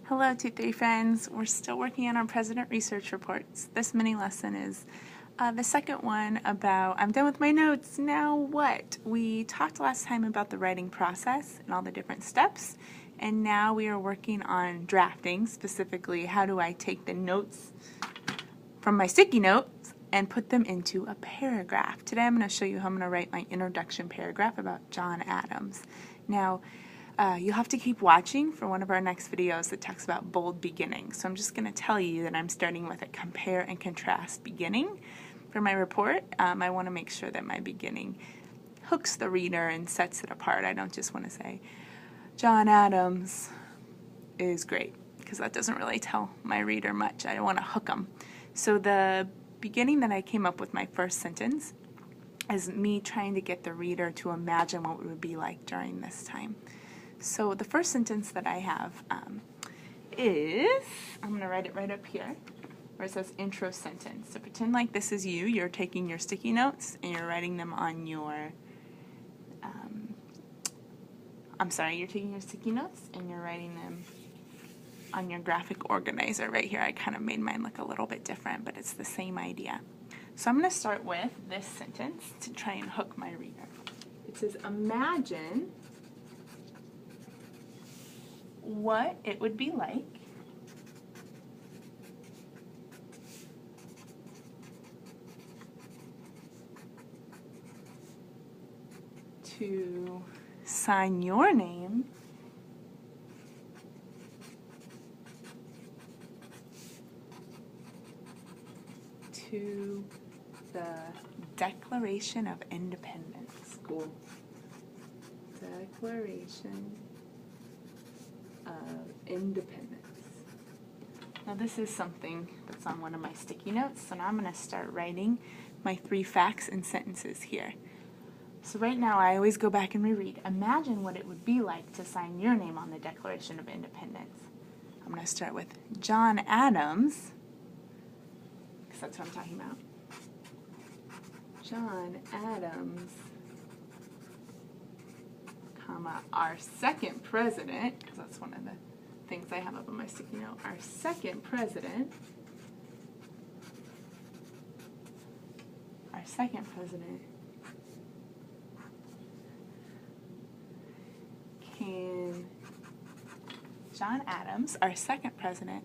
Hello, 2-3 friends. We're still working on our President Research Reports. This mini lesson is the second one about, I'm done with my notes, now what? We talked last time about the writing process and all the different steps, and now we are working on drafting, specifically how do I take the notes from my sticky notes and put them into a paragraph. Today I'm going to show you how I'm going to write my introduction paragraph about John Adams. Now, you'll have to keep watching for one of our next videos that talks about bold beginnings. So I'm just going to tell you that I'm starting with a compare and contrast beginning for my report. I want to make sure that my beginning hooks the reader and sets it apart. I don't just want to say, John Adams is great, because that doesn't really tell my reader much. I want to hook them. So the beginning that I came up with, my first sentence, is me trying to get the reader to imagine what it would be like during this time. So the first sentence that I have is, I'm going to write it right up here, where it says intro sentence. So pretend like this is you. You're taking your sticky notes and you're writing them on your, you're taking your sticky notes and you're writing them on your graphic organizer right here. I kind of made mine look a little bit different, but it's the same idea. So I'm going to start with this sentence to try and hook my reader. It says, imagine what it would be like to sign your name to the Declaration of Independence. Cool. Declaration of Independence. Now this is something that's on one of my sticky notes, so now I'm going to start writing my 3 facts and sentences here. So right now I always go back and reread. Imagine what it would be like to sign your name on the Declaration of Independence. I'm going to start with John Adams, because that's what I'm talking about. John Adams, comma, our second president, because that's one of the things I have up on my sticky note, our second president, John Adams, our second president,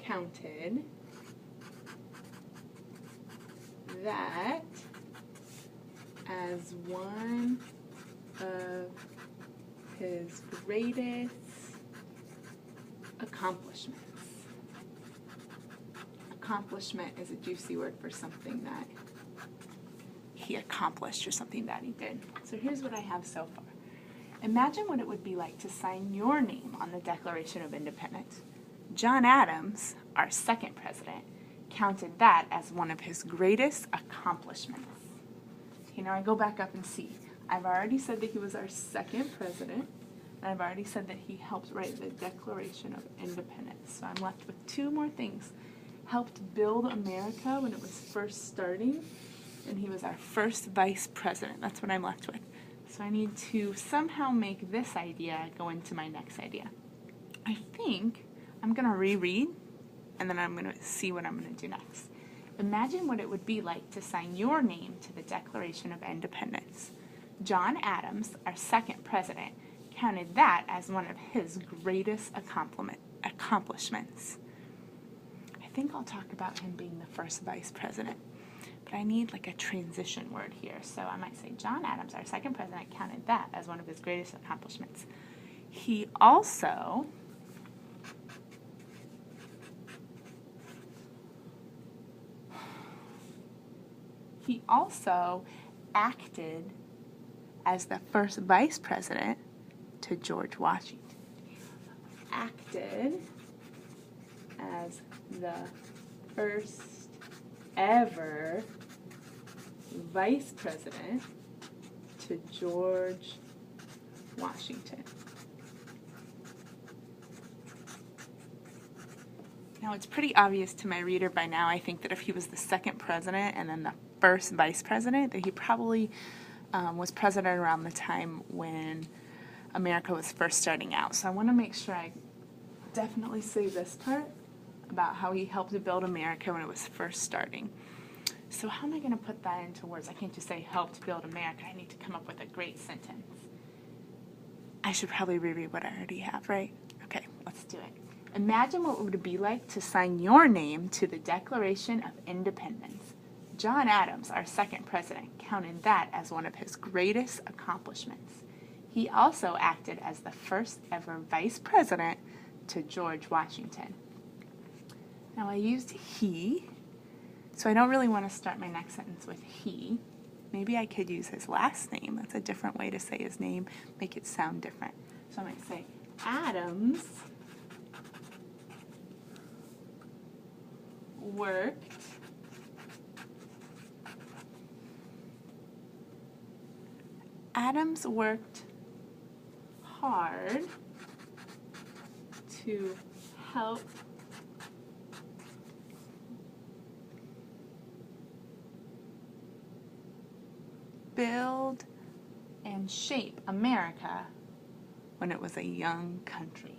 counted that as one of his greatest accomplishments. Accomplishment is a juicy word for something that he accomplished or something that he did. So here's what I have so far. Imagine what it would be like to sign your name on the Declaration of Independence. John Adams, our second president, counted that as one of his greatest accomplishments. Okay, now I go back up and see. I've already said that he was our second president, and I've already said that he helped write the Declaration of Independence. So I'm left with 2 more things. Helped build America when it was first starting, and he was our first vice president. That's what I'm left with. So I need to somehow make this idea go into my next idea. I think I'm going to reread, and then I'm going to see what I'm going to do next. Imagine what it would be like to sign your name to the Declaration of Independence. John Adams, our second president, counted that as one of his greatest accomplishments. I think I'll talk about him being the first vice president, but I need like a transition word here. So I might say John Adams, our second president, counted that as one of his greatest accomplishments. He also acted as the first vice president to George Washington. Acted as the first ever vice president to George Washington. Now, it's pretty obvious to my reader by now, I think, that if he was the second president and then the first vice president, that he probably was president around the time when America was first starting out. So I want to make sure I definitely say this part about how he helped to build America when it was first starting. So how am I going to put that into words? I can't just say helped build America. I need to come up with a great sentence. I should probably reread what I already have, right? Okay, let's do it. Imagine what it would be like to sign your name to the Declaration of Independence. John Adams, our second president, counted that as one of his greatest accomplishments. He also acted as the first ever vice president to George Washington. Now I used he, so I don't really want to start my next sentence with he. Maybe I could use his last name. That's a different way to say his name, make it sound different. So I might say Adams worked hard to help build and shape America when it was a young country.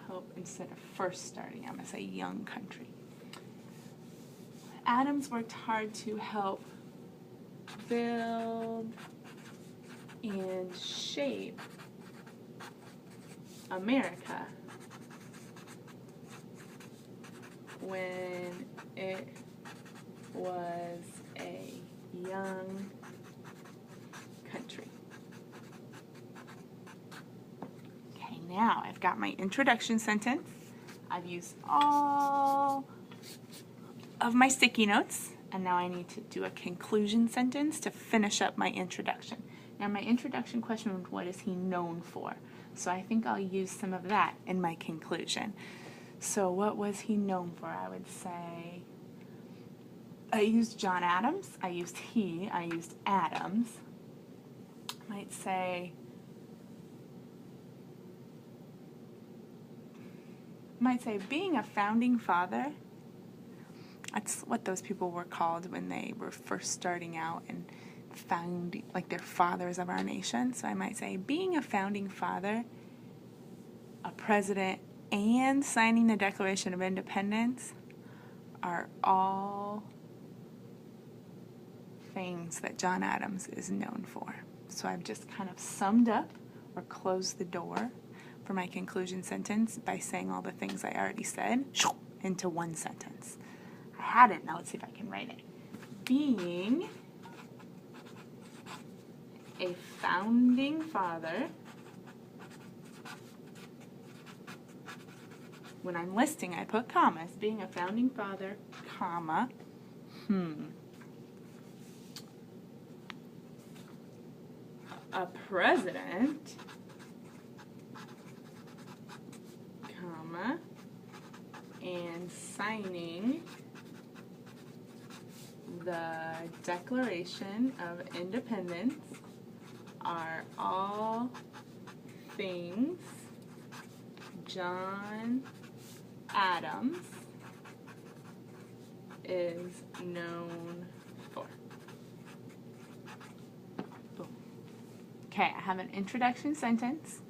Help instead of first starting, I'm going to say young country. Adams worked hard to help build and shape America when it was a young country. Okay, now I've got my introduction sentence. I've used all of my sticky notes, and now I need to do a conclusion sentence to finish up my introduction. Now my introduction question was, what is he known for? So I think I'll use some of that in my conclusion. So what was he known for? I would say I used John Adams, I used he, I used Adams. I might say being a founding father. That's what those people were called when they were first starting out and found, like, they're fathers of our nation. So I might say being a founding father, a president, and signing the Declaration of Independence are all things that John Adams is known for. So I've just kind of summed up or closed the door for my conclusion sentence by saying all the things I already said into one sentence. I had it, now let's see if I can write it. Being a founding father, when I'm listing I put commas, being a founding father, comma, a president, comma, and signing the Declaration of Independence are all things John Adams is known for. Boom. Okay, I have an introduction sentence.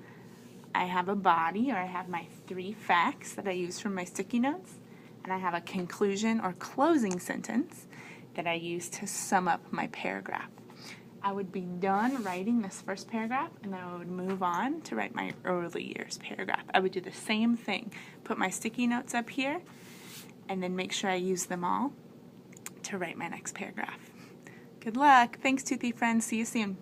I have a body, or I have my 3 facts that I use from my sticky notes, and I have a conclusion or closing sentence that I use to sum up my paragraph. I would be done writing this first paragraph, and then I would move on to write my early years paragraph. I would do the same thing, put my sticky notes up here, and then make sure I use them all to write my next paragraph. Good luck. Thanks, Toothy friends. See you soon.